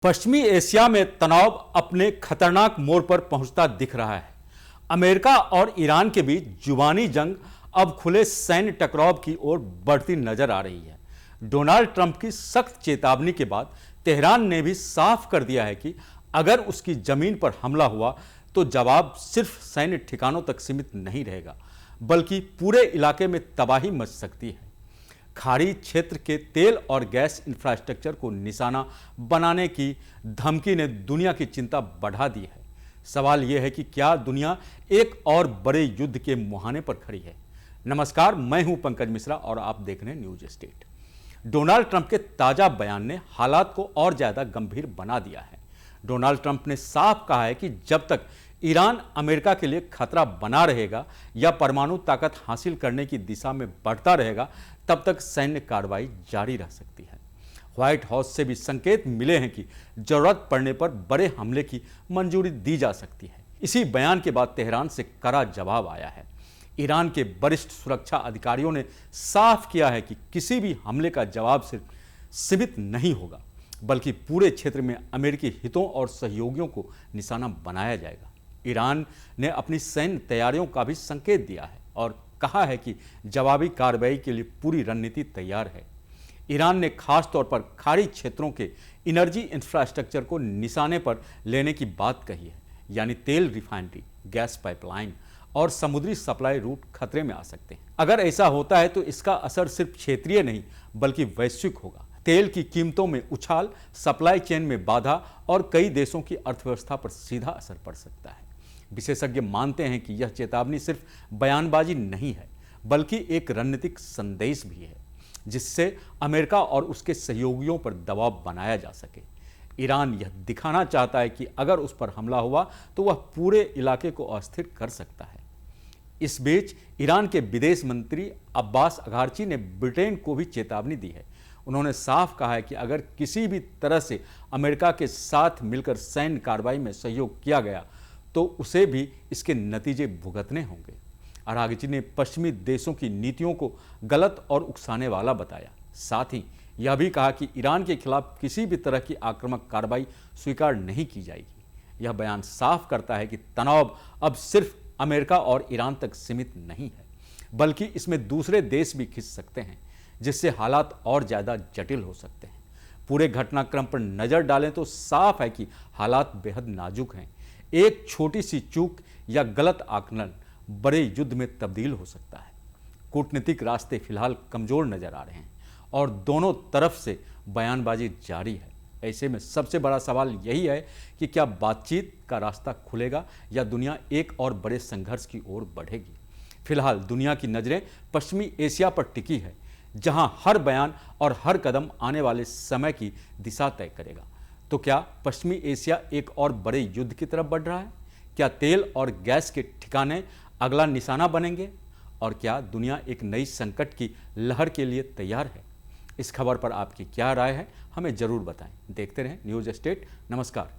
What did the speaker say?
पश्चिमी एशिया में तनाव अपने खतरनाक मोड़ पर पहुंचता दिख रहा है। अमेरिका और ईरान के बीच जुबानी जंग अब खुले सैन्य टकराव की ओर बढ़ती नजर आ रही है। डोनाल्ड ट्रंप की सख्त चेतावनी के बाद तेहरान ने भी साफ कर दिया है कि अगर उसकी जमीन पर हमला हुआ तो जवाब सिर्फ सैन्य ठिकानों तक सीमित नहीं रहेगा, बल्कि पूरे इलाके में तबाही मच सकती है। खाड़ी क्षेत्र के तेल और गैस इंफ्रास्ट्रक्चर को निशाना बनाने की धमकी ने दुनिया की चिंता बढ़ा दी है। सवाल यह है कि क्या दुनिया एक और बड़े युद्ध के मुहाने पर खड़ी है। नमस्कार, मैं हूं पंकज मिश्रा और आप देख रहे हैं न्यूज स्टेट। डोनाल्ड ट्रंप के ताजा बयान ने हालात को और ज्यादा गंभीर बना दिया है। डोनाल्ड ट्रंप ने साफ कहा है कि जब तक ईरान अमेरिका के लिए खतरा बना रहेगा या परमाणु ताकत हासिल करने की दिशा में बढ़ता रहेगा, तब तक सैन्य कार्रवाई जारी रह सकती है। व्हाइट हाउस से भी संकेत मिले हैं कि जरूरत पड़ने पर बड़े हमले की मंजूरी दी जा सकती है। इसी बयान के बाद तेहरान से कड़ा जवाब आया है। ईरान के वरिष्ठ सुरक्षा अधिकारियों ने साफ किया है कि किसी भी हमले का जवाब सिर्फ सीमित नहीं होगा, बल्कि पूरे क्षेत्र में अमेरिकी हितों और सहयोगियों को निशाना बनाया जाएगा। ईरान ने अपनी सैन्य तैयारियों का भी संकेत दिया है और कहा है कि जवाबी कार्रवाई के लिए पूरी रणनीति तैयार है। ईरान ने खास तौर पर खाड़ी क्षेत्रों के एनर्जी इंफ्रास्ट्रक्चर को निशाने पर लेने की बात कही है, यानी तेल रिफाइनरी, गैस पाइपलाइन और समुद्री सप्लाई रूट खतरे में आ सकते हैं। अगर ऐसा होता है तो इसका असर सिर्फ क्षेत्रीय नहीं बल्कि वैश्विक होगा। तेल की कीमतों में उछाल, सप्लाई चेन में बाधा और कई देशों की अर्थव्यवस्था पर सीधा असर पड़ सकता है। विशेषज्ञ मानते हैं कि यह चेतावनी सिर्फ बयानबाजी नहीं है, बल्कि एक रणनीतिक संदेश भी है, जिससे अमेरिका और उसके सहयोगियों पर दबाव बनाया जा सके। ईरान यह दिखाना चाहता है कि अगर उस पर हमला हुआ तो वह पूरे इलाके को अस्थिर कर सकता है। इस बीच ईरान के विदेश मंत्री अब्बास अगारची ने ब्रिटेन को भी चेतावनी दी है। उन्होंने साफ कहा है कि अगर किसी भी तरह से अमेरिका के साथ मिलकर सैन्य कार्रवाई में सहयोग किया गया तो उसे भी इसके नतीजे भुगतने होंगे। अरागची ने पश्चिमी देशों की नीतियों को गलत और उकसाने वाला बताया। साथ ही यह भी कहा कि ईरान के खिलाफ किसी भी तरह की आक्रामक कार्रवाई स्वीकार नहीं की जाएगी। यह बयान साफ करता है कि तनाव अब सिर्फ अमेरिका और ईरान तक सीमित नहीं है, बल्कि इसमें दूसरे देश भी खिंच सकते हैं, जिससे हालात और ज़्यादा जटिल हो सकते हैं। पूरे घटनाक्रम पर नज़र डालें तो साफ है कि हालात बेहद नाजुक हैं। एक छोटी सी चूक या गलत आकलन बड़े युद्ध में तब्दील हो सकता है। कूटनीतिक रास्ते फिलहाल कमजोर नजर आ रहे हैं और दोनों तरफ से बयानबाजी जारी है। ऐसे में सबसे बड़ा सवाल यही है कि क्या बातचीत का रास्ता खुलेगा या दुनिया एक और बड़े संघर्ष की ओर बढ़ेगी। फिलहाल दुनिया की नज़रें पश्चिमी एशिया पर टिकी है, जहां हर बयान और हर कदम आने वाले समय की दिशा तय करेगा। तो क्या पश्चिमी एशिया एक और बड़े युद्ध की तरफ बढ़ रहा है? क्या तेल और गैस के ठिकाने अगला निशाना बनेंगे? और क्या दुनिया एक नई संकट की लहर के लिए तैयार है? इस खबर पर आपकी क्या राय है, हमें जरूर बताएं। देखते रहें न्यूज स्टेट। नमस्कार।